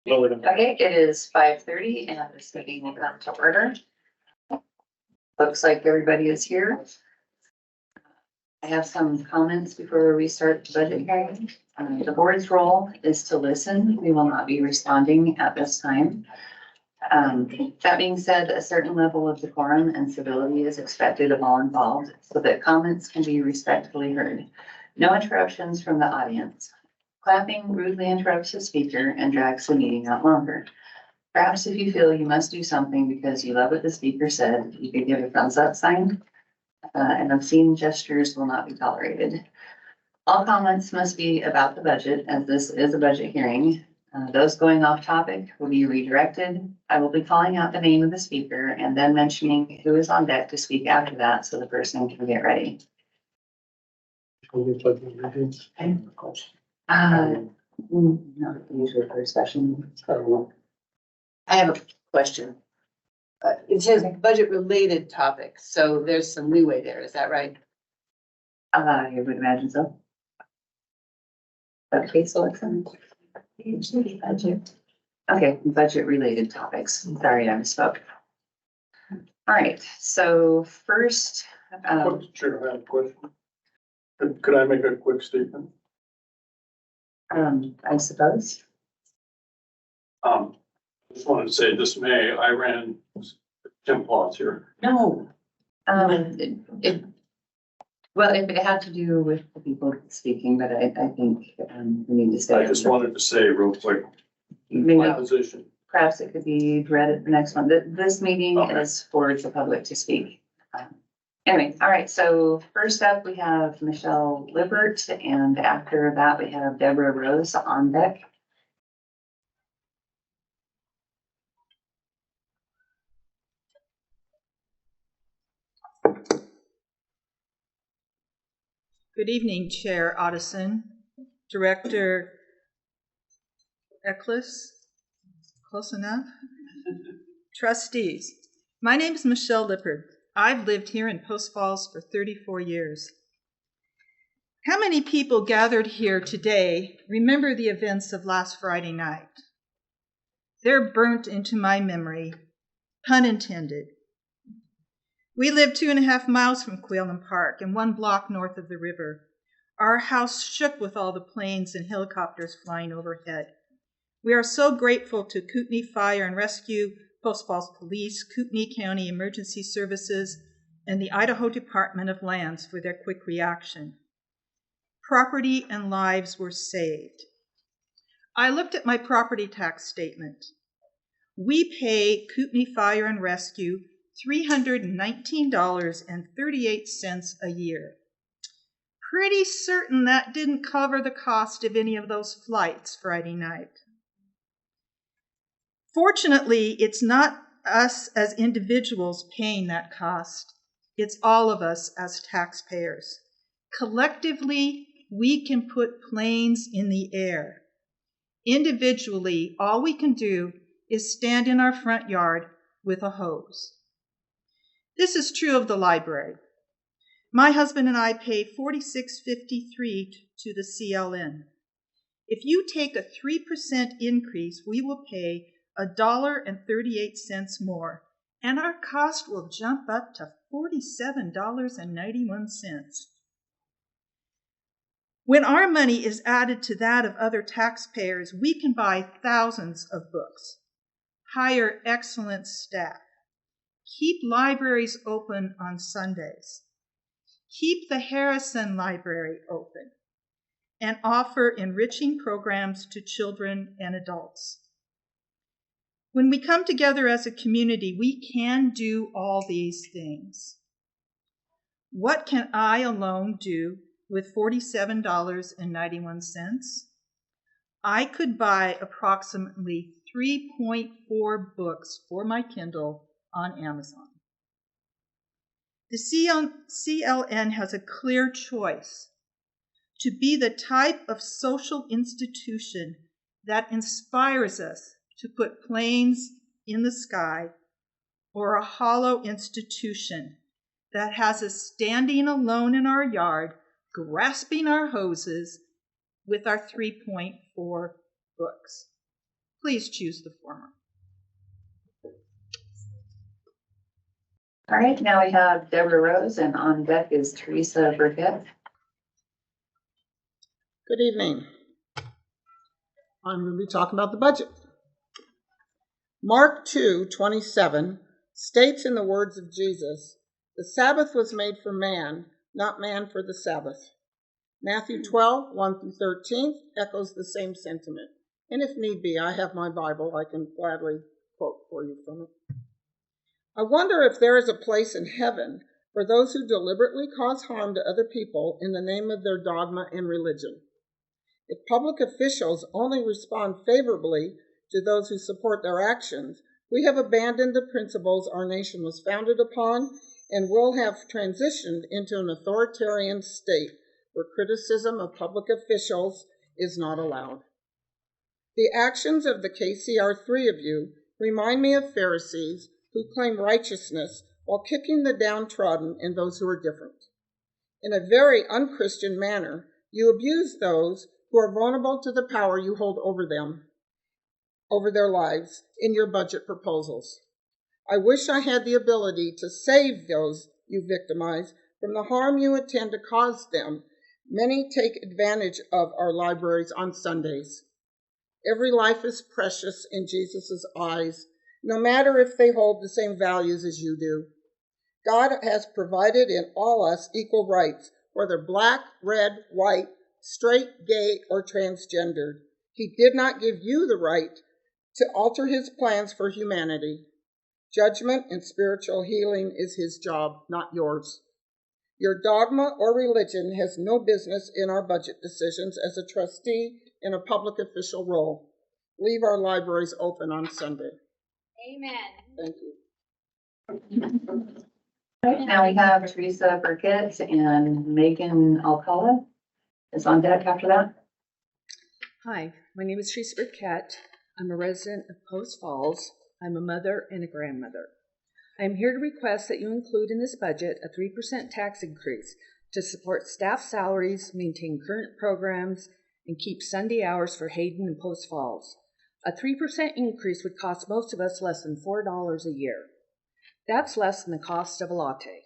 Okay, it is 5:30 and this meeting will come to order. Looks like everybody is here. I have some comments before we start the budget hearing. The board's role is to listen. We will not be responding at this time. That being said, a certain level of decorum and civility is expected of all involved so that comments can be respectfully heard. No interruptions from the audience. Clapping rudely interrupts the speaker and drags the meeting out longer. Perhaps if you feel you must do something because you love what the speaker said, you could give a thumbs up sign, and obscene gestures will not be tolerated. All comments must be about the budget, as this is a budget hearing. Those going off topic will be redirected. I will be calling out the name of the speaker and then mentioning who is on deck to speak after that so the person can get ready. Not usually for a session. I have a question. It says budget related topics, so there's some leeway there, is that right? I would imagine so. Okay, so let's budget. Okay, budget related topics. Sorry, I misspoke. All right, so first. Sure, I have a question. Could I make a quick statement? I suppose. Just wanted to say this May, I ran Tim Plots here. No. Well, if it had to do with the people speaking, but I think we need to say. I just wanted to say real quick, Maybe my position. perhaps it could be read at the next one. This meeting Okay. is for the public to speak. Anyway, all right, so first up, we have Michelle Lippert, and after that, we have Deborah Rose on deck. Good evening, Chair Otteson, Director Eccles, close enough? Trustees. My name is Michelle Lippert. I've lived here in Post Falls for 34 years. How many people gathered here today remember the events of last Friday night? They're burnt into my memory, pun intended. We live 2.5 miles from Quaylen Park and 1 block north of the river. Our house shook with all the planes and helicopters flying overhead. We are so grateful to Kootenai Fire and Rescue, Post Falls Police, Kootenai County Emergency Services, and the Idaho Department of Lands for their quick reaction. Property and lives were saved. I looked at my property tax statement. We pay Kootenai Fire and Rescue $319.38 a year. Pretty certain that didn't cover the cost of any of those flights Friday night. Fortunately, it's not us as individuals paying that cost. It's all of us as taxpayers. Collectively, we can put planes in the air. Individually, all we can do is stand in our front yard with a hose. This is true of the library. My husband and I pay $46.53 to the CLN. If you take a 3% increase, we will pay $1.38 more, and our cost will jump up to $47.91. When our money is added to that of other taxpayers, we can buy thousands of books, hire excellent staff, keep libraries open on Sundays, keep the Harrison Library open, and offer enriching programs to children and adults. When we come together as a community, we can do all these things. What can I alone do with $47.91? I could buy approximately 3.4 books for my Kindle on Amazon. The CLN has a clear choice to be the type of social institution that inspires us to put planes in the sky, or a hollow institution that has us standing alone in our yard, grasping our hoses with our 3.4 books. Please choose the former. All right, now we have Deborah Rose, and on deck is Teresa Burkett. Good evening. I'm going to be talking about the budget. Mark 2:27 states in the words of Jesus, "The Sabbath was made for man, not man for the Sabbath." Matthew 12:1-13 echoes the same sentiment. And if need be, I have my Bible. I can gladly quote for you from it. I wonder if there is a place in heaven for those who deliberately cause harm to other people in the name of their dogma and religion. If public officials only respond favorably to those who support their actions, we have abandoned the principles our nation was founded upon and will have transitioned into an authoritarian state where criticism of public officials is not allowed. The actions of the KCR3 of you remind me of Pharisees who claim righteousness while kicking the downtrodden and those who are different. In a very unchristian manner, you abuse those who are vulnerable to the power you hold over them, over their lives, in your budget proposals. I wish I had the ability to save those you victimize from the harm you intend to cause them. Many take advantage of our libraries on Sundays. Every life is precious in Jesus' eyes, no matter if they hold the same values as you do. God has provided in all us equal rights, whether black, red, white, straight, gay, or transgendered. He did not give you the right to alter his plans for humanity. Judgment and spiritual healing is his job, not yours. Your dogma or religion has no business in our budget decisions as a trustee in a public official role. Leave our libraries open on Sunday. Amen. Thank you. All right, now we have Teresa Burkett and Megan Alcala is on deck after that. Hi, my name is Teresa Burkett. I'm a resident of Post Falls. I'm a mother and a grandmother. I am here to request that you include in this budget a 3% tax increase to support staff salaries, maintain current programs, and keep Sunday hours for Hayden and Post Falls. A 3% increase would cost most of us less than $4 a year. That's less than the cost of a latte.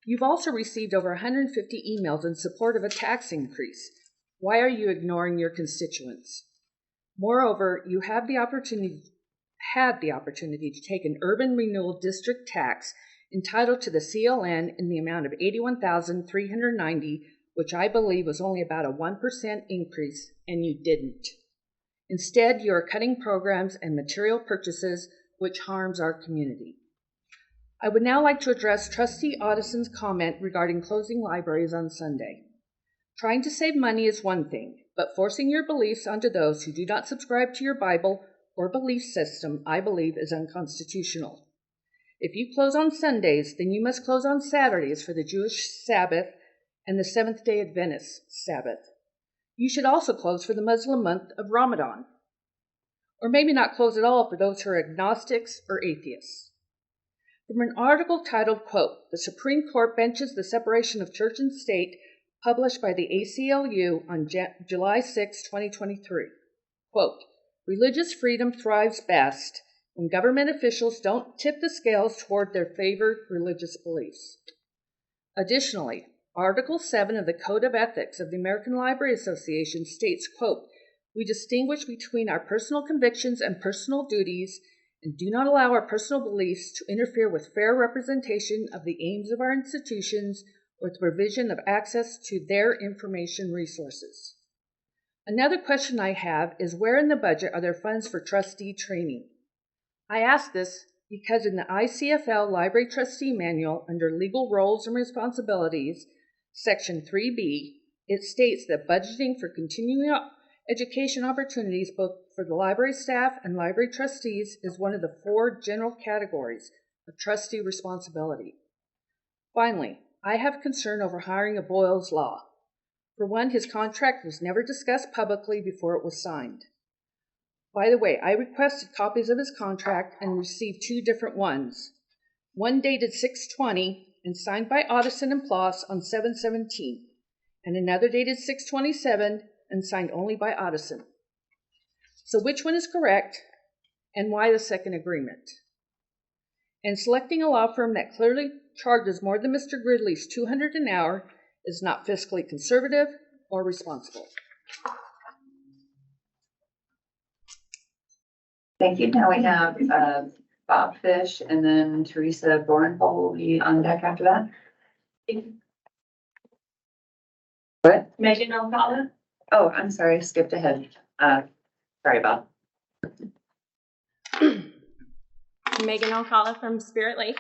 You've also received over 150 emails in support of a tax increase. Why are you ignoring your constituents? Moreover, you had the opportunity to take an urban renewal district tax entitled to the CLN in the amount of $81,390, which I believe was only about a 1% increase, and you didn't. Instead, you are cutting programs and material purchases, which harms our community. I would now like to address Trustee Audison's comment regarding closing libraries on Sunday. Trying to save money is one thing, but forcing your beliefs onto those who do not subscribe to your Bible or belief system, I believe, is unconstitutional. If you close on Sundays, then you must close on Saturdays for the Jewish Sabbath and the Seventh-day Adventist Sabbath. You should also close for the Muslim month of Ramadan. Or maybe not close at all for those who are agnostics or atheists. From an article titled, quote, "The Supreme Court Benches the Separation of Church and State," published by the ACLU on July 6, 2023, quote, "Religious freedom thrives best when government officials don't tip the scales toward their favored religious beliefs." Additionally, Article 7 of the Code of Ethics of the American Library Association states, quote, "We distinguish between our personal convictions and personal duties and do not allow our personal beliefs to interfere with fair representation of the aims of our institutions or the provision of access to their information resources." Another question I have is, where in the budget are there funds for trustee training? I ask this because in the ICFL Library Trustee Manual, under Legal Roles and Responsibilities, Section 3B, it states that budgeting for continuing education opportunities both for the library staff and library trustees is one of the 4 general categories of trustee responsibility. Finally, I have concern over hiring of Boyle's Law. For one, his contract was never discussed publicly before it was signed. By the way, I requested copies of his contract and received 2 different ones. One dated 6/20 and signed by Audison and Ploss on 7/17, and another dated 6/27 and signed only by Audison. So which one is correct, and why the second agreement? And selecting a law firm that clearly charges more than Mr. Gridley's $200 an hour is not fiscally conservative or responsible. Thank you. Now we have Bob Fish and then Teresa Bornhole will be on deck after that. What? Megan O'Connor. Oh, I'm sorry, I skipped ahead. Sorry, Bob. Megan O'Connor from Spirit Lake.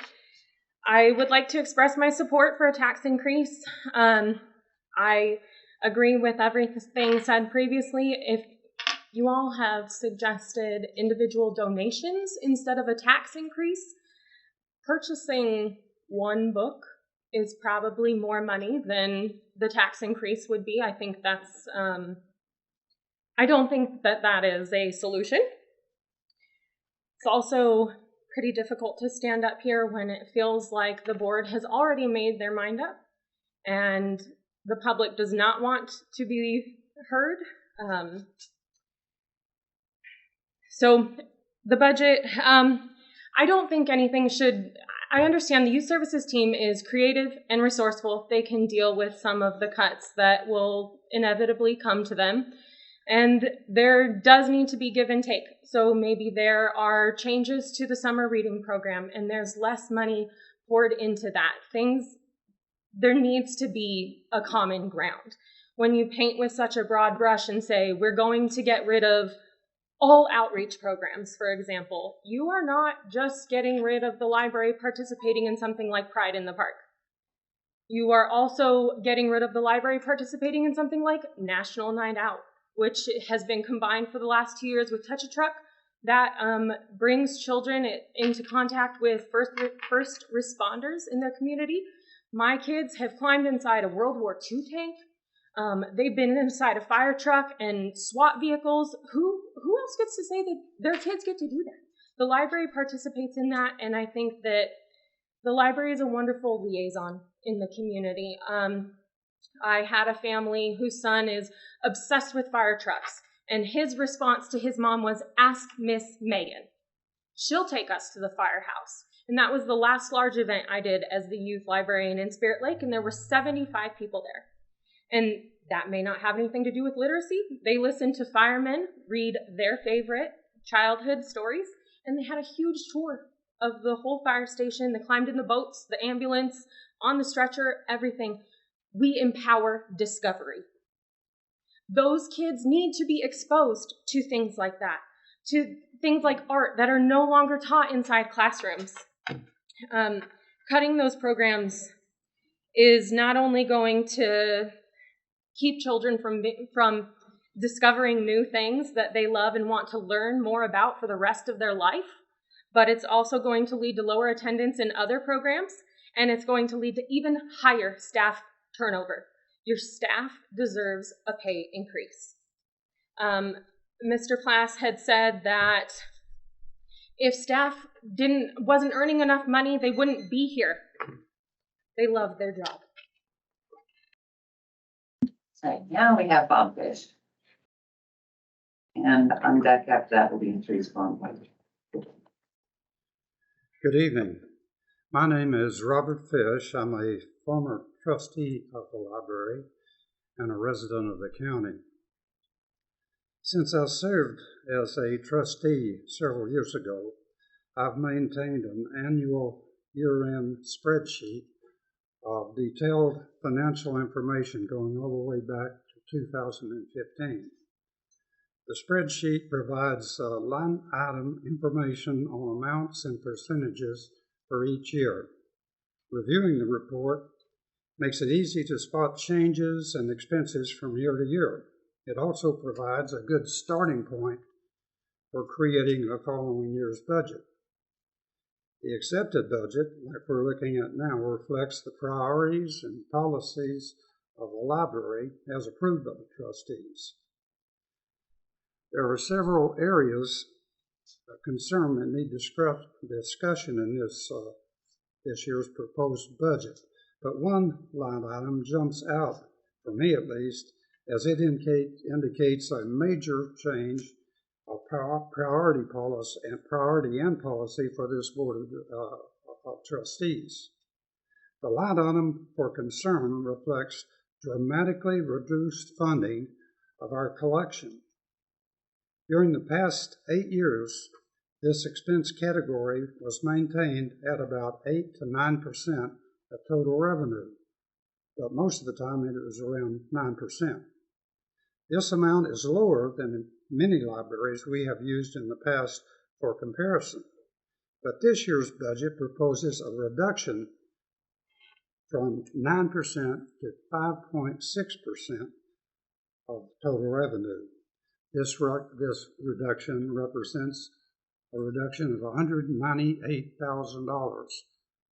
I would like to express my support for a tax increase. I agree with everything said previously. If you all have suggested individual donations instead of a tax increase, purchasing one book is probably more money than the tax increase would be. I think that's, I don't think that that is a solution. It's also pretty difficult to stand up here when it feels like the board has already made their mind up and the public does not want to be heard. So the budget, I don't think anything should, I understand the youth services team is creative and resourceful. They can deal with some of the cuts that will inevitably come to them. And there does need to be give and take. So maybe there are changes to the summer reading program and there's less money poured into that. There needs to be a common ground. When you paint with such a broad brush and say, we're going to get rid of all outreach programs, for example, you are not just getting rid of the library participating in something like Pride in the Park. You are also getting rid of the library participating in something like National Night Out, which has been combined for the last 2 years with Touch a Truck, that brings children into contact with first responders in their community. My kids have climbed inside a World War II tank. They've been inside a fire truck and SWAT vehicles. Who else gets to say that their kids get to do that? The library participates in that, and I think that the library is a wonderful liaison in the community. I had a family whose son is obsessed with fire trucks, and his response to his mom was, ask Miss Megan. She'll take us to the firehouse. And that was the last large event I did as the youth librarian in Spirit Lake, and there were 75 people there. And that may not have anything to do with literacy. They listened to firemen read their favorite childhood stories, and they had a huge tour of the whole fire station. They climbed in the boats, the ambulance, on the stretcher, everything. We empower discovery. Those kids need to be exposed to things like that, to things like art that are no longer taught inside classrooms. Cutting those programs is not only going to keep children from discovering new things that they love and want to learn more about for the rest of their life, but it's also going to lead to lower attendance in other programs, and it's going to lead to even higher staff turnover. Your staff deserves a pay increase. Mr. Plass had said that if staff wasn't earning enough money, they wouldn't be here. They love their job. So now we have Bob Fish. And on deck after that will be Teresa Bornhole. Good evening. My name is Robert Fish. I'm a former trustee of the library and a resident of the county. Since I served as a trustee several years ago, I've maintained an annual year-end spreadsheet of detailed financial information going all the way back to 2015. The spreadsheet provides line item information on amounts and percentages for each year. Reviewing the report makes it easy to spot changes and expenses from year to year. It also provides a good starting point for creating the following year's budget. The accepted budget, like we're looking at now, reflects the priorities and policies of the library as approved by the trustees. There are several areas of concern that need discussion in this year's proposed budget, but one line item jumps out, for me at least, as it indicates a major change a priority policy for this Board of Trustees. The line item for concern reflects dramatically reduced funding of our collection. During the past 8 years, this expense category was maintained at about 8 to 9% of total revenue, but most of the time it was around 9%. This amount is lower than many libraries we have used in the past for comparison, but this year's budget proposes a reduction from 9% to 5.6% of total revenue. This reduction represents a reduction of $198,000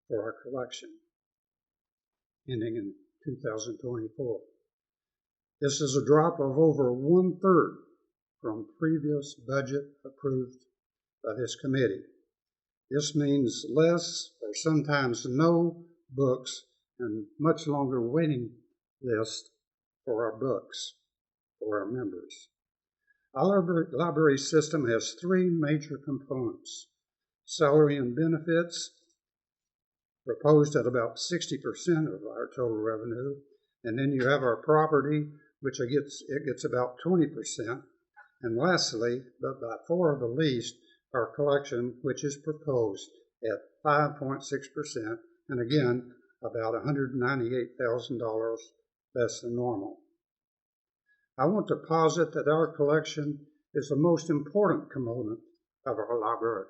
for our collection, ending in 2024. This is a drop of over 1/3 from previous budget approved by this committee. This means less or sometimes no books and much longer waiting list for our books for our members. Our library system has 3 major components: salary and benefits, proposed at about 60% of our total revenue, and then you have our property, which it gets about 20%, and lastly, but by far the least, our collection, which is proposed at 5.6%, and again, about $198,000 less than normal. I want to posit that our collection is the most important component of our library.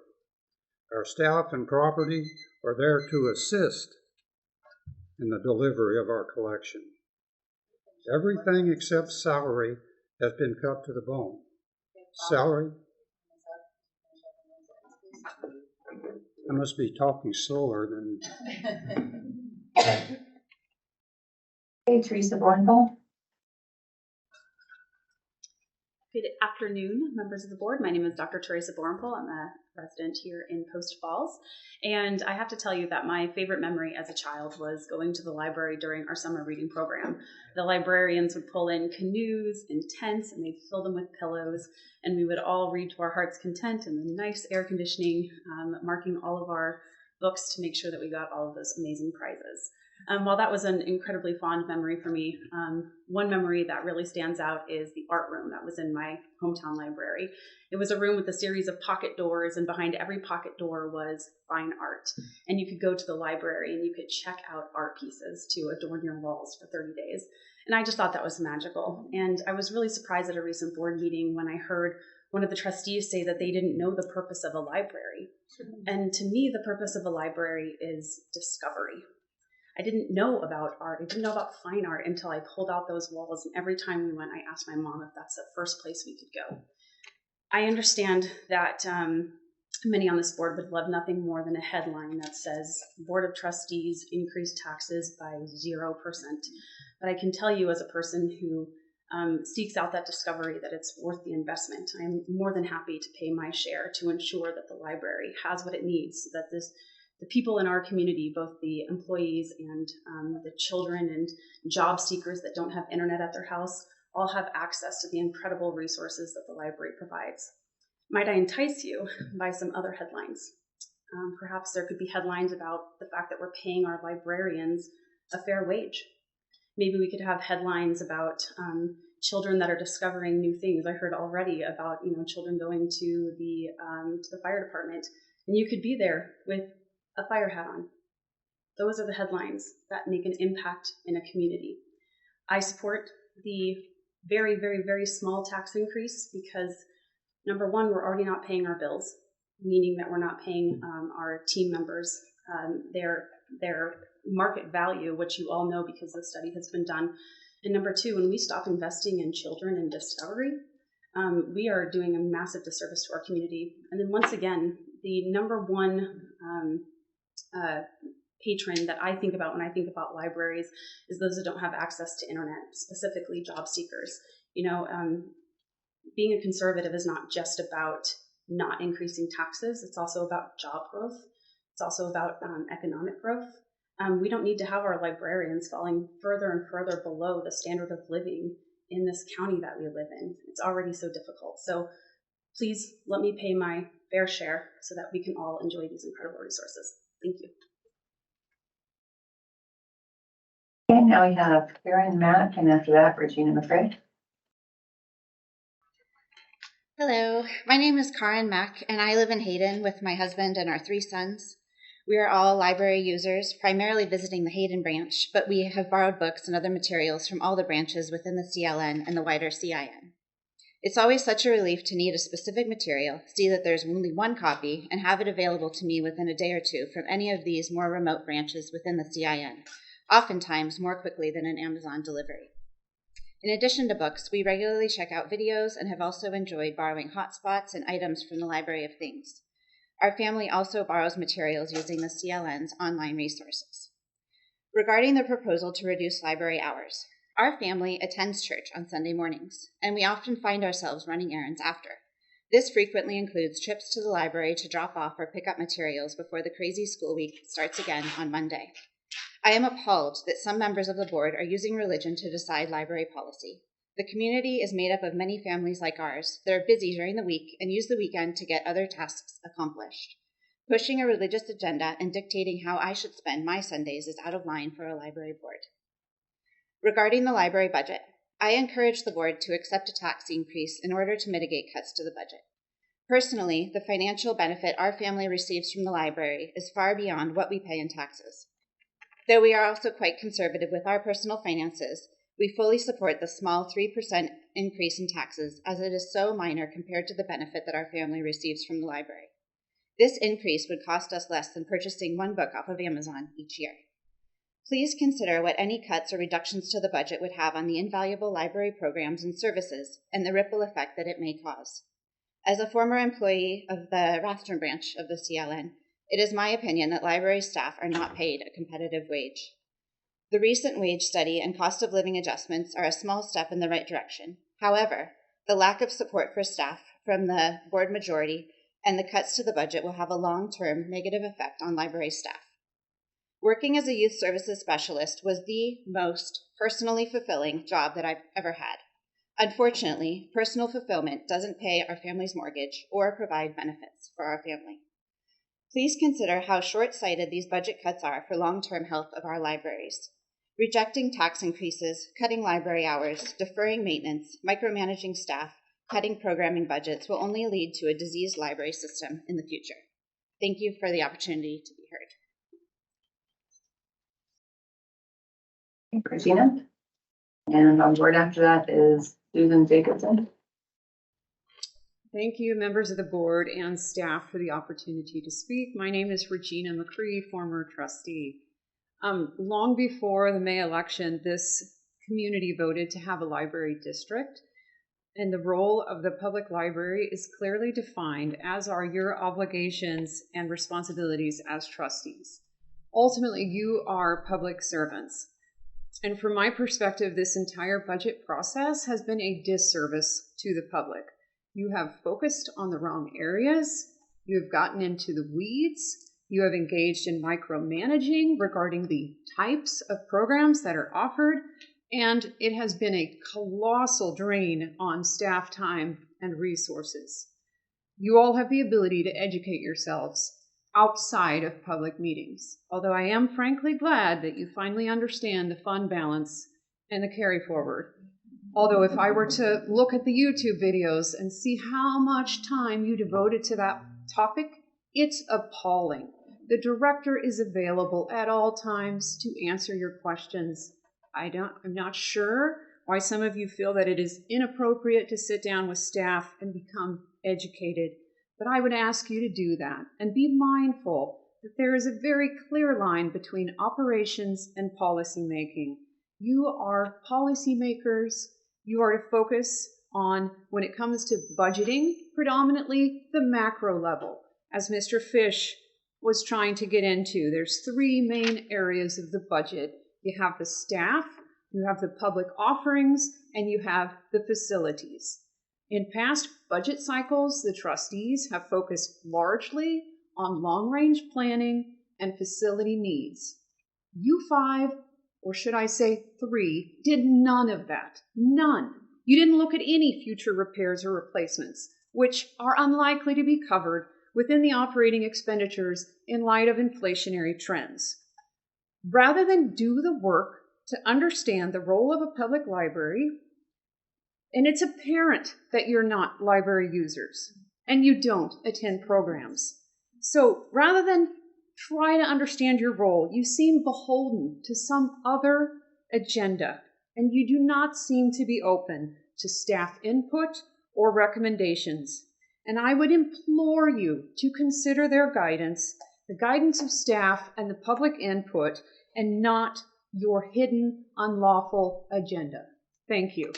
Our staff and property are there to assist in the delivery of our collection. Everything except salary has been cut to the bone. Salary, I must be talking slower than... Okay, Teresa Bornville. Good afternoon, members of the board. My name is Dr. Teresa Borenpool. I'm a resident here in Post Falls. And I have to tell you that my favorite memory as a child was going to the library during our summer reading program. The librarians would pull in canoes and tents, and they'd fill them with pillows, and we would all read to our heart's content in the nice air conditioning, marking all of our books to make sure that we got all of those amazing prizes. While that was an incredibly fond memory for me, one memory that really stands out is the art room that was in my hometown library. It was a room with a series of pocket doors, and behind every pocket door was fine art. And you could go to the library and you could check out art pieces to adorn your walls for 30 days. And I just thought that was magical. And I was really surprised at a recent board meeting when I heard one of the trustees say that they didn't know the purpose of a library. And to me, the purpose of a library is discovery. I didn't know about art. I didn't know about fine art until I pulled out those walls. And every time we went, I asked my mom if that's the first place we could go. I understand that many on this board would love nothing more than a headline that says, Board of Trustees increased taxes by 0%. But I can tell you as a person who seeks out that discovery that it's worth the investment, I'm more than happy to pay my share to ensure that the library has what it needs so that the people in our community, both the employees and the children and job seekers that don't have internet at their house, all have access to the incredible resources that the library provides. Might I entice you by some other headlines? Perhaps there could be headlines about the fact that we're paying our librarians a fair wage. Maybe we could have headlines about children that are discovering new things. I heard already about children going to the fire department, and you could be there with a fire hat on. Those are the headlines that make an impact in a community. I support the very, very, very small tax increase because, number one, we're already not paying our bills, meaning that we're not paying our team members their market value, which you all know because the study has been done. And number two, when we stop investing in children and discovery, we are doing a massive disservice to our community. And then once again, the number one patron that I think about when I think about libraries is those that don't have access to internet, specifically job seekers. Being a conservative is not just about not increasing taxes. It's also about job growth. It's also about economic growth. We don't need to have our librarians falling further and further below the standard of living in this county that we live in. It's already so difficult. So Please let me pay my fair share so that we can all enjoy these incredible resources. Thank you. Okay, now we have Karen Mack, and after that, Regina McCray. Hello, my name is Karen Mack, and I live in Hayden with my husband and our 3 sons. We are all library users, primarily visiting the Hayden branch, but we have borrowed books and other materials from all the branches within the CLN and the wider CIN. It's always such a relief to need a specific material, see that there's only one copy, and have it available to me within a day or two from any of these more remote branches within the CIN, oftentimes more quickly than an Amazon delivery. In addition to books, we regularly check out videos and have also enjoyed borrowing hotspots and items from the Library of Things. Our family also borrows materials using the CLN's online resources. Regarding the proposal to reduce library hours, our family attends church on Sunday mornings, and we often find ourselves running errands after. This frequently includes trips to the library to drop off or pick up materials before the crazy school week starts again on Monday. I am appalled that some members of the board are using religion to decide library policy. The community is made up of many families like ours that are busy during the week and use the weekend to get other tasks accomplished. Pushing a religious agenda and dictating how I should spend my Sundays is out of line for a library board. Regarding the library budget, I encourage the board to accept a tax increase in order to mitigate cuts to the budget. Personally, the financial benefit our family receives from the library is far beyond what we pay in taxes. Though we are also quite conservative with our personal finances, we fully support the small 3% increase in taxes, as it is so minor compared to the benefit that our family receives from the library. This increase would cost us less than purchasing one book off of Amazon each year. Please consider what any cuts or reductions to the budget would have on the invaluable library programs and services and the ripple effect that it may cause. As a former employee of the Rathdrum branch of the CLN, it is my opinion that library staff are not paid a competitive wage. The recent wage study and cost of living adjustments are a small step in the right direction. However, the lack of support for staff from the board majority and the cuts to the budget will have a long-term negative effect on library staff. Working as a youth services specialist was the most personally fulfilling job that I've ever had. Unfortunately, personal fulfillment doesn't pay our family's mortgage or provide benefits for our family. Please consider how short-sighted these budget cuts are for long-term health of our libraries. Rejecting tax increases, cutting library hours, deferring maintenance, micromanaging staff, cutting programming budgets will only lead to a diseased library system in the future. Thank you for the opportunity to be heard. Regina. And on board after that is Susan Jacobson. Thank you, members of the board and staff, for the opportunity to speak. My name is Regina McCree, former trustee. Long before the May election, this community voted to have a library district, and the role of the public library is clearly defined, as are your obligations and responsibilities as trustees. Ultimately, you are public servants. And from my perspective, this entire budget process has been a disservice to the public. You have focused on the wrong areas. You have gotten into the weeds. You have engaged in micromanaging regarding the types of programs that are offered. And it has been a colossal drain on staff time and resources. You all have the ability to educate yourselves outside of public meetings. Although I am frankly glad that you finally understand the fund balance and the carry forward. Although if I were to look at the YouTube videos and see how much time you devoted to that topic, it's appalling. The director is available at all times to answer your questions. I'm not sure why some of you feel that it is inappropriate to sit down with staff and become educated. But I would ask you to do that and be mindful that there is a very clear line between operations and policy making. You are policymakers. You are to focus on, when it comes to budgeting, predominantly the macro level. As Mr. Fish was trying to get into, there's 3 main areas of the budget. You have the staff, you have the public offerings, and you have the facilities. In past budget cycles, the trustees have focused largely on long-range planning and facility needs. You 5, or should I say 3, did none of that. None. You didn't look at any future repairs or replacements. which are unlikely to be covered within the operating expenditures in light of inflationary trends. Rather than do the work to understand the role of a public library, and it's apparent that you're not library users and you don't attend programs. So rather than try to understand your role, you seem beholden to some other agenda, and you do not seem to be open to staff input or recommendations. And I would implore you to consider their guidance, the guidance of staff and the public input, and not your hidden, unlawful agenda. Thank you.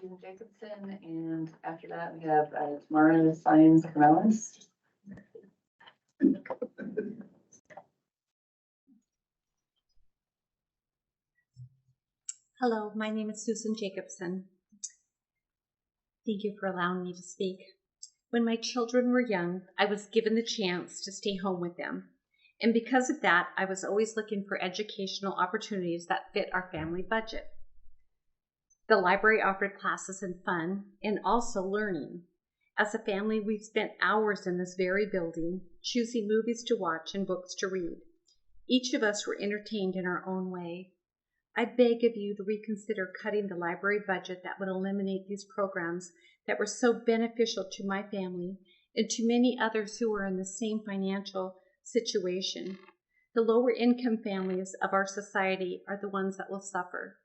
Susan Jacobson, and after that we have Tamara Signs Cornelis. Hello, my name is Susan Jacobson. Thank you for allowing me to speak. When my children were young, I was given the chance to stay home with them. And because of that, I was always looking for educational opportunities that fit our family budget. The library offered classes and fun, and also learning. As a family, we've spent hours in this very building, choosing movies to watch and books to read. Each of us were entertained in our own way. I beg of you to reconsider cutting the library budget that would eliminate these programs that were so beneficial to my family and to many others who are in the same financial situation. The lower income families of our society are the ones that will suffer.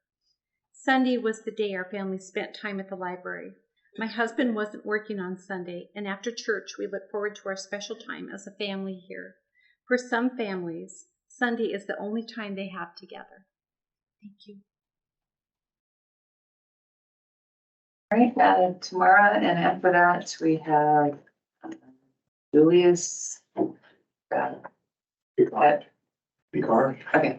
Sunday was the day our family spent time at the library. My husband wasn't working on Sunday, and after church we look forward to our special time as a family here. For some families, Sunday is the only time they have together. Thank you. All right, Tamara, and after that we have Julius. Picard. Okay.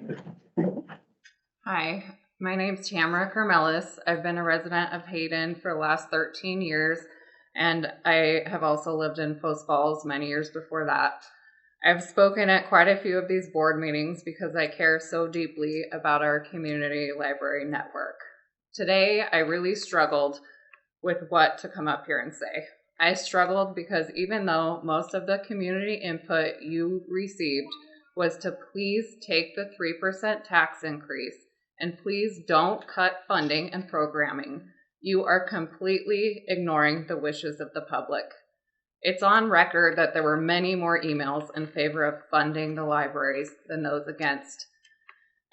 Hi, my name's Tamara Carmelis. I've been a resident of Hayden for the last 13 years, and I have also lived in Post Falls many years before that. I've spoken at quite a few of these board meetings because I care so deeply about our community library network. Today, I really struggled with what to come up here and say. I struggled because even though most of the community input you received was to please take the 3% tax increase and please don't cut funding and programming, you are completely ignoring the wishes of the public. It's on record that there were many more emails in favor of funding the libraries than those against.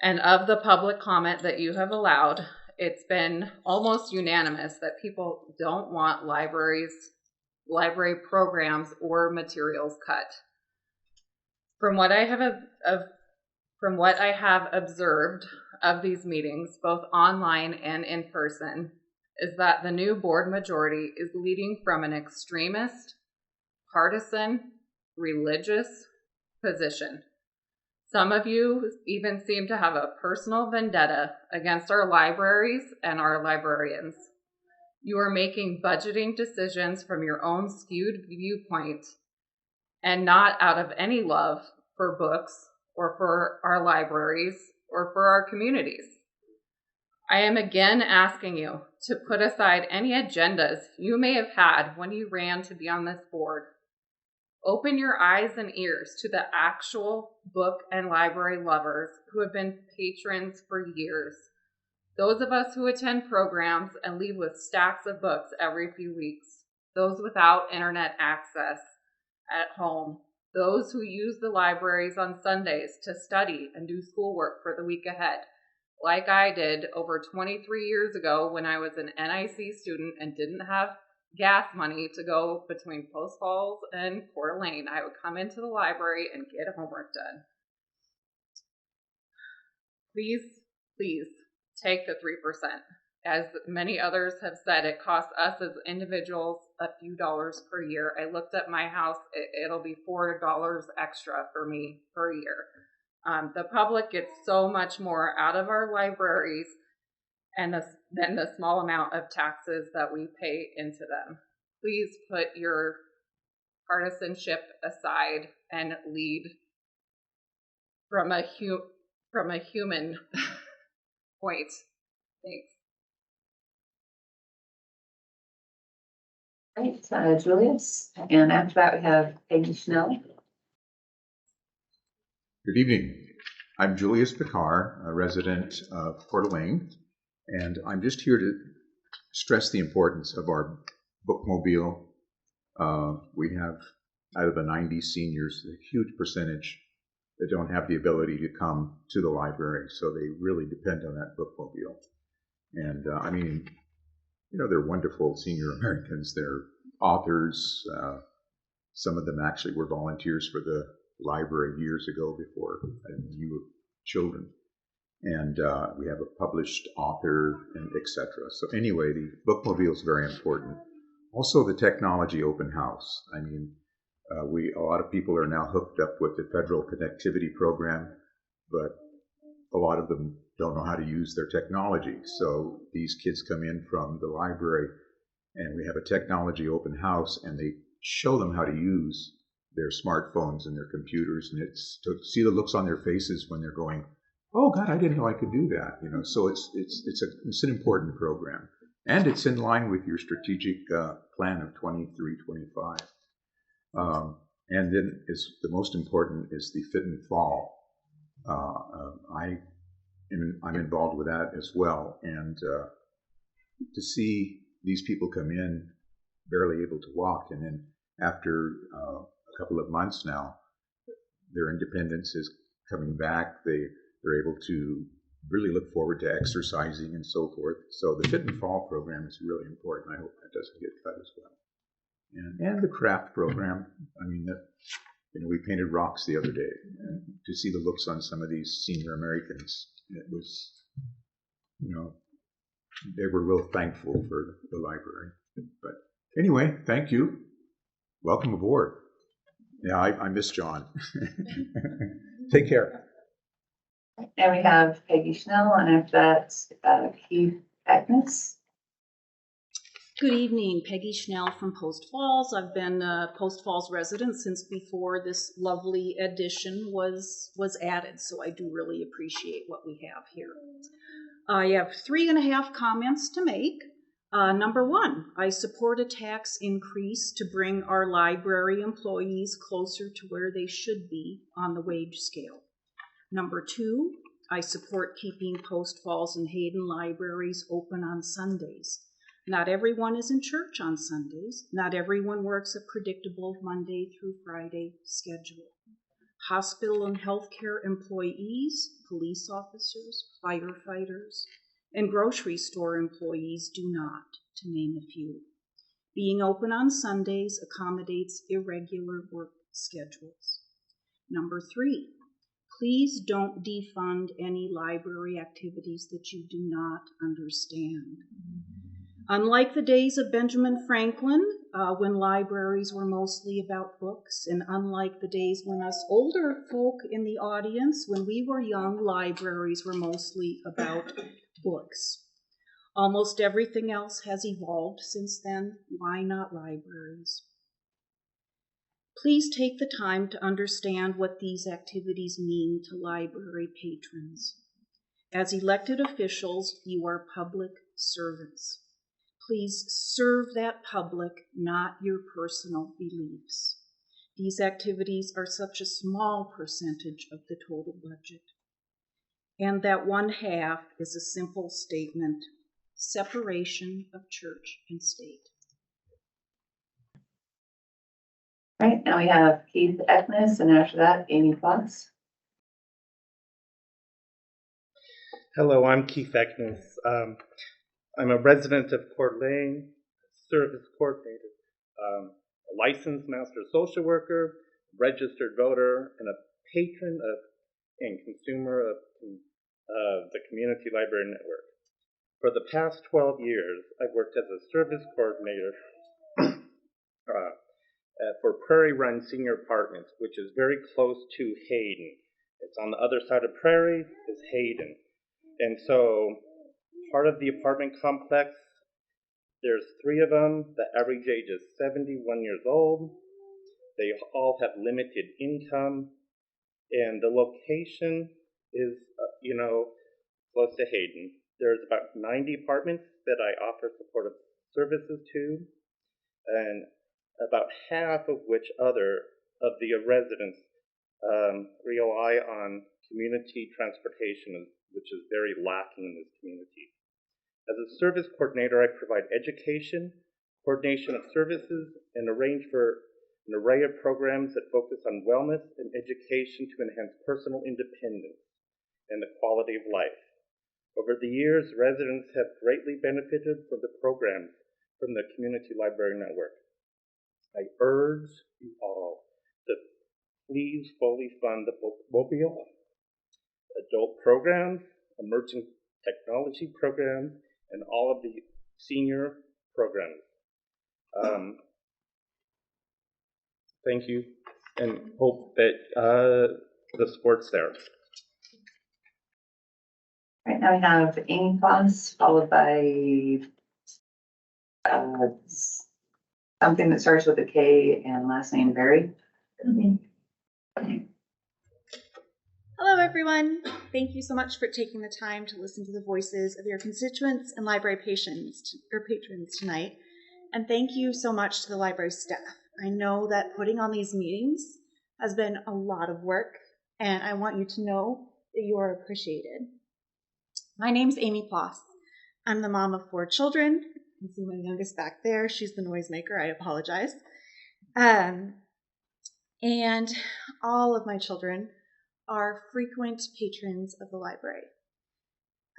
And of the public comment that you have allowed, it's been almost unanimous that people don't want library programs or materials cut. From what I have observed of these meetings, both online and in person, is that the new board majority is leading from an extremist, partisan, religious position. Some of you even seem to have a personal vendetta against our libraries and our librarians. You are making budgeting decisions from your own skewed viewpoint and not out of any love for books or for our libraries or for our communities. I am again asking you to put aside any agendas you may have had when you ran to be on this board. Open your eyes and ears to the actual book and library lovers who have been patrons for years. Those of us who attend programs and leave with stacks of books every few weeks. Those without internet access at home. Those who use the libraries on Sundays to study and do schoolwork for the week ahead, like I did over 23 years ago when I was an NIC student and didn't have gas money to go between Post Falls and Coeur d'Alene. I would come into the library and get homework done. Please, please take the 3%. As many others have said, it costs us as individuals a few dollars per year. I looked at my house, it'll be $4 extra for me per year. The public gets so much more out of our libraries than the small amount of taxes that we pay into them. Please put your partisanship aside and lead from a human point. Thanks. Right, Julius, and after that we have Peggy Schnell. Good evening. I'm Julius Picard, a resident of Coeur d'Alene, and I'm just here to stress the importance of our bookmobile. We have, out of the 90 seniors, a huge percentage that don't have the ability to come to the library, so they really depend on that bookmobile. And I mean, you know, they're wonderful senior Americans. They're authors. Some of them actually were volunteers for the library years ago before you were children. And we have a published author, and etc. So anyway, the bookmobile is very important. Also, the technology open house. I mean, a lot of people are now hooked up with the federal connectivity program, but a lot of them don't know how to use their technology. So these kids come in from the library, and we have a technology open house, and they show them how to use their smartphones and their computers, and it's to see the looks on their faces when they're going, "Oh God, I didn't know I could do that." You know, so it's an important program, and it's in line with your strategic plan of 23-25. And then the most important is the Fit and Fall. I'm involved with that as well, and to see these people come in barely able to walk, and then after a couple of months now, their independence is coming back. They're able to really look forward to exercising and so forth. So the Fit and Fall program is really important. I hope that doesn't get cut as well. And the craft program. I mean, we painted rocks the other day, and to see the looks on some of these senior Americans, it was, they were real thankful for the library. But anyway, thank you. Welcome aboard. Yeah, I miss John. Take care. And we have Peggy Schnell, and after that, Keith Agnes. Good evening, Peggy Schnell from Post Falls. I've been a Post Falls resident since before this lovely addition was added, so I do really appreciate what we have here. I have 3.5 comments to make. Number one, I support a tax increase to bring our library employees closer to where they should be on the wage scale. Number two, I support keeping Post Falls and Hayden libraries open on Sundays. Not everyone is in church on Sundays. Not everyone works a predictable Monday through Friday schedule. Hospital and healthcare employees, police officers, firefighters, and grocery store employees do not, to name a few. Being open on Sundays accommodates irregular work schedules. Number three, please don't defund any library activities that you do not understand. Unlike the days of Benjamin Franklin, when libraries were mostly about books, and unlike the days when us older folk in the audience, when we were young, libraries were mostly about books. Almost everything else has evolved since then. Why not libraries? Please take the time to understand what these activities mean to library patrons. As elected officials, you are public servants. Please serve that public, not your personal beliefs. These activities are such a small percentage of the total budget. And that 1/2 is a simple statement: separation of church and state. All right, now we have Keith Agnes, and after that, Amy Fox. Hello, I'm Keith Agnes. I'm a resident of Coeur d'Alene, service coordinator, a licensed master social worker, registered voter, and a patron of and consumer of the Community Library Network. For the past 12 years, I've worked as a service coordinator for Prairie Run Senior Apartments, which is very close to Hayden. It's on the other side of Prairie is Hayden. And so part of the apartment complex, there's 3 of them. The average age is 71 years old. They all have limited income. And the location is, close to Hayden. There's about 90 apartments that I offer supportive services to. and about half of which other of the residents rely on community transportation, which is very lacking in this community. As a service coordinator, I provide education, coordination of services, and arrange for an array of programs that focus on wellness and education to enhance personal independence and the quality of life. Over the years, residents have greatly benefited from the programs from the Community Library Network. I urge you all to please fully fund the bookmobile, adult programs, emerging technology programs, and all of the senior programs. Thank you, and hope that the support's there. Right now we have Amy Claus, followed by something that starts with a K and last name Barry. Hello, everyone. Thank you so much for taking the time to listen to the voices of your constituents and library patrons tonight. And thank you so much to the library staff. I know that putting on these meetings has been a lot of work, and I want you to know that you are appreciated. My name's Amy Ploss. I'm the mom of 4 children. You can see my youngest back there. She's the noisemaker. I apologize. And all of my children are frequent patrons of the library.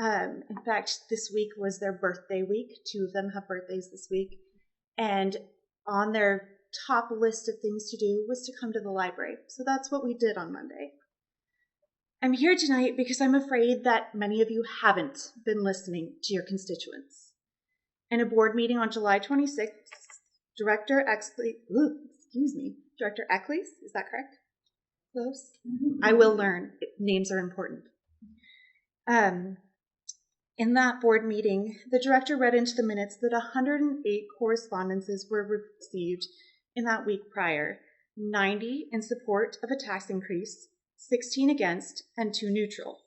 In fact, this week was their birthday week. 2 of them have birthdays this week. And on their top list of things to do was to come to the library. So that's what we did on Monday. I'm here tonight because I'm afraid that many of you haven't been listening to your constituents. In a board meeting on July 26th, Director Eccles, is that correct? Close? I will learn. Names are important. In that board meeting, the director read into the minutes that 108 correspondences were received in that week prior, 90 in support of a tax increase, 16 against, and 2 neutral.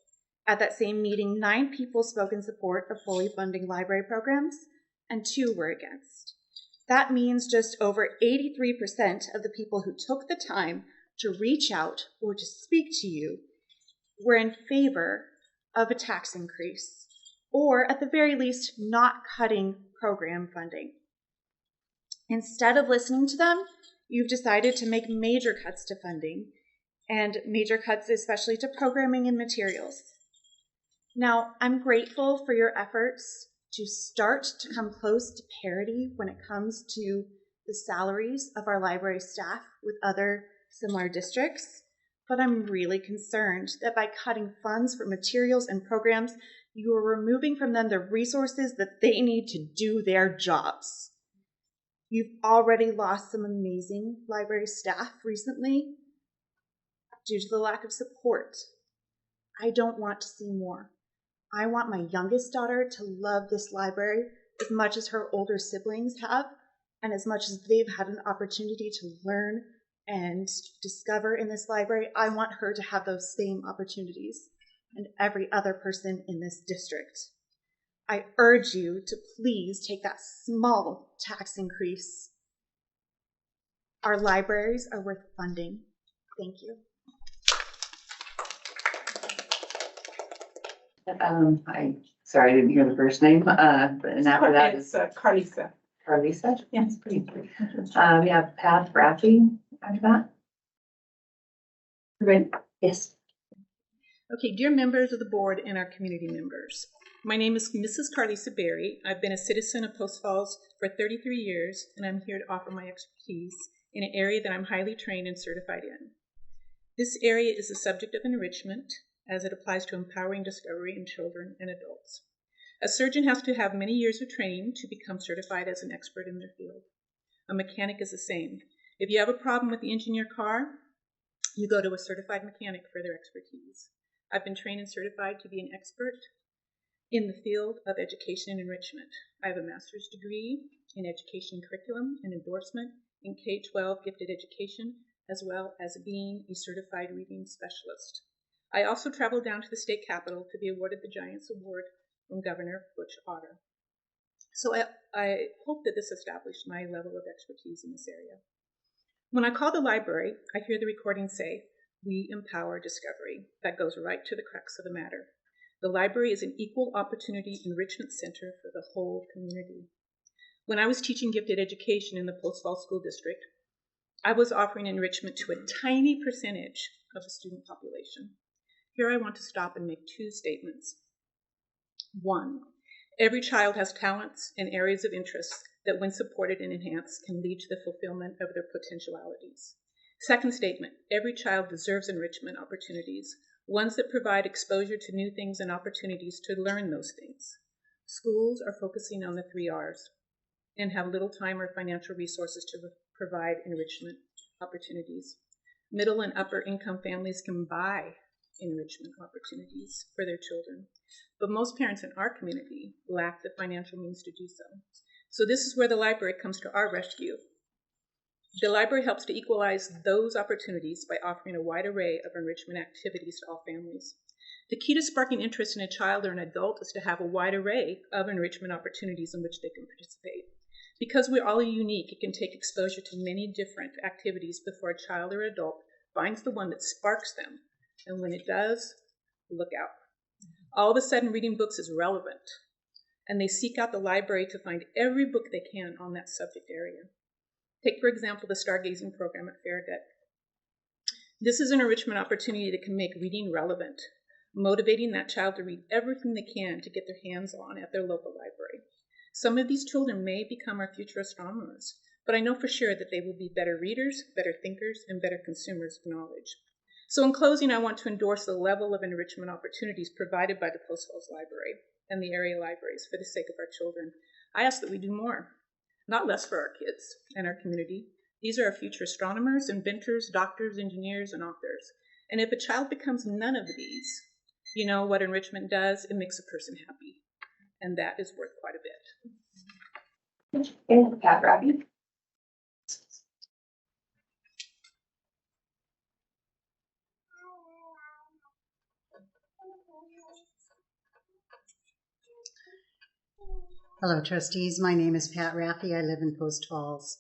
At that same meeting, 9 people spoke in support of fully funding library programs, and 2 were against. That means just over 83% of the people who took the time to reach out or to speak to you were in favor of a tax increase, or at the very least, not cutting program funding. Instead of listening to them, you've decided to make major cuts to funding, and major cuts especially to programming and materials. Now, I'm grateful for your efforts to start to come close to parity when it comes to the salaries of our library staff with other similar districts, but I'm really concerned that by cutting funds for materials and programs, you are removing from them the resources that they need to do their jobs. You've already lost some amazing library staff recently due to the lack of support. I don't want to see more. I want my youngest daughter to love this library as much as her older siblings have, and as much as they've had an opportunity to learn and discover in this library. I want her to have those same opportunities, and every other person in this district. I urge you to please take that small tax increase. Our libraries are worth funding. Thank you. Sorry, I didn't hear the first name. And after that is Carlisa. Carlisa? Yes, pretty good. We have Pat Raffy after that. Ready? Yes. Okay, dear members of the board and our community members. My name is Mrs. Carlisa Berry. I've been a citizen of Post Falls for 33 years, and I'm here to offer my expertise in an area that I'm highly trained and certified in. This area is the subject of enrichment, as it applies to empowering discovery in children and adults. A surgeon has to have many years of training to become certified as an expert in their field. A mechanic is the same. If you have a problem with the engine in your car, you go to a certified mechanic for their expertise. I've been trained and certified to be an expert in the field of education and enrichment. I have a master's degree in education curriculum and endorsement in K-12 gifted education, as well as being a certified reading specialist. I also traveled down to the state capitol to be awarded the Giants Award from Governor Butch Otter. So I hope that this established my level of expertise in this area. When I call the library, I hear the recording say, "We empower discovery." That goes right to the crux of the matter. The library is an equal opportunity enrichment center for the whole community. When I was teaching gifted education in the Post Falls School District, I was offering enrichment to a tiny percentage of the student population. Here I want to stop and make two statements. One, every child has talents and areas of interest that, when supported and enhanced, can lead to the fulfillment of their potentialities. Second statement, every child deserves enrichment opportunities, ones that provide exposure to new things and opportunities to learn those things. Schools are focusing on the 3 R's and have little time or financial resources to provide enrichment opportunities. Middle and upper income families can buy enrichment opportunities for their children, but most parents in our community lack the financial means to do so. So this is where the library comes to our rescue. The library helps to equalize those opportunities by offering a wide array of enrichment activities to all families. The key to sparking interest in a child or an adult is to have a wide array of enrichment opportunities in which they can participate. Because we're all unique, it can take exposure to many different activities before a child or adult finds the one that sparks them. And when it does, look out. All of a sudden, reading books is relevant, and they seek out the library to find every book they can on that subject area. Take, for example, the Stargazing program at Farragut. This is an enrichment opportunity that can make reading relevant, motivating that child to read everything they can to get their hands on at their local library. Some of these children may become our future astronomers, but I know for sure that they will be better readers, better thinkers, and better consumers of knowledge. So in closing, I want to endorse the level of enrichment opportunities provided by the Post Falls Library and the area libraries for the sake of our children. I ask that we do more, not less, for our kids and our community. These are our future astronomers, inventors, doctors, engineers, and authors. And if a child becomes none of these, you know what enrichment does? It makes a person happy. And that is worth quite a bit. And Pat Rabbie. Hello, trustees. My name is Pat Raffy. I live in Post Falls.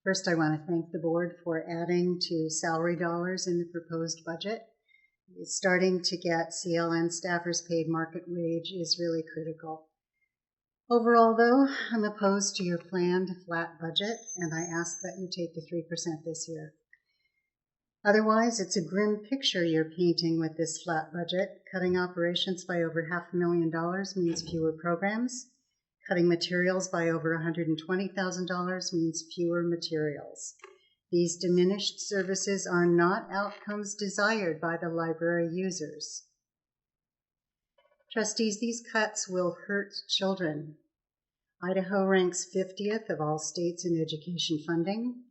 First, I want to thank the board for adding to salary dollars in the proposed budget. Starting to get CLN staffers paid market wage is really critical. Overall, though, I'm opposed to your planned flat budget, and I ask that you take the 3% this year. Otherwise, it's a grim picture you're painting with this flat budget. Cutting operations by over $500,000 means fewer programs. Cutting materials by over $120,000 means fewer materials. These diminished services are not outcomes desired by the library users. Trustees, these cuts will hurt children. Idaho ranks 50th of all states in education funding.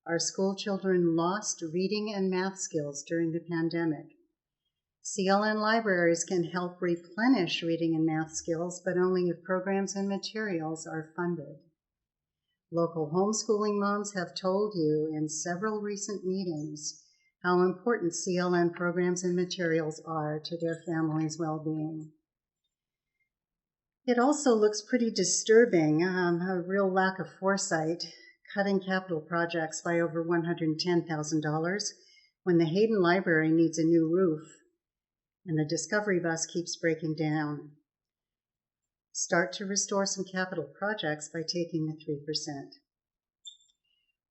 Our school children lost reading and math skills during the pandemic. CLN libraries can help replenish reading and math skills, but only if programs and materials are funded. Local homeschooling moms have told you in several recent meetings how important CLN programs and materials are to their families' well-being. It also looks pretty disturbing, a real lack of foresight, cutting capital projects by over $110,000 when the Hayden Library needs a new roof and the Discovery Bus keeps breaking down. Start to restore some capital projects by taking the 3%.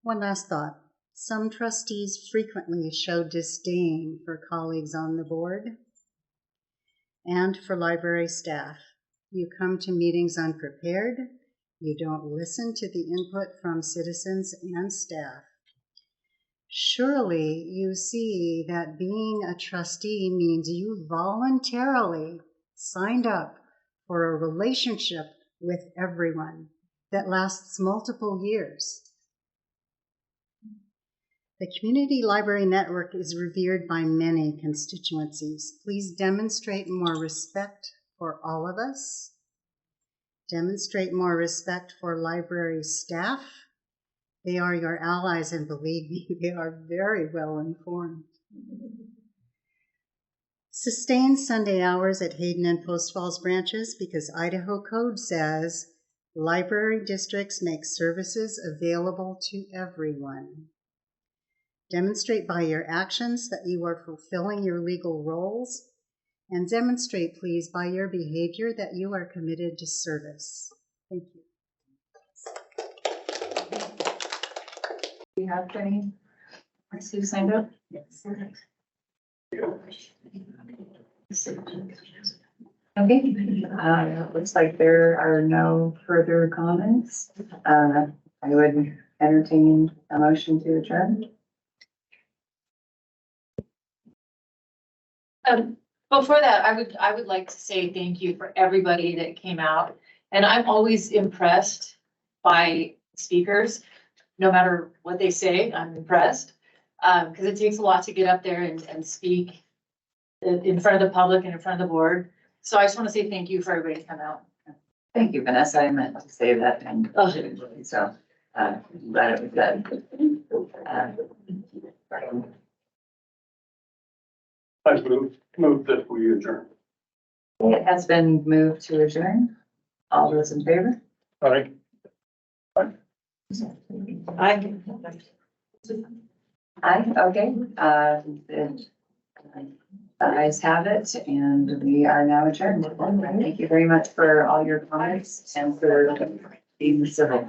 One last thought. Some trustees frequently show disdain for colleagues on the board and for library staff. You come to meetings unprepared. You don't listen to the input from citizens and staff. Surely you see that being a trustee means you voluntarily signed up for a relationship with everyone that lasts multiple years. The Community Library Network is revered by many constituencies. Please demonstrate more respect for all of us. Demonstrate more respect for library staff. They are your allies, and believe me, they are very well informed. Sustain Sunday hours at Hayden and Post Falls branches because Idaho Code says Library districts make services available to everyone. Demonstrate by your actions that you are fulfilling your legal roles, and demonstrate, please, by your behavior that you are committed to service. Thank you. Do you have any? Who signed up? Yes. Okay, looks like there are no further comments. I would entertain a motion to adjourn. Before that, I would like to say thank you for everybody that came out. And I'm always impressed by speakers, no matter what they say, I'm impressed. Because it takes a lot to get up there and speak in front of the public and in front of the board. So I just want to say thank you for everybody to come out. Thank you, Vanessa. I meant to say that and so glad it was done. I move that we adjourn. It has been moved to adjourn. All those in favor? Aye. Aye, okay. The ayes have it, and we are now adjourned. Thank you very much for all your comments and for being civil.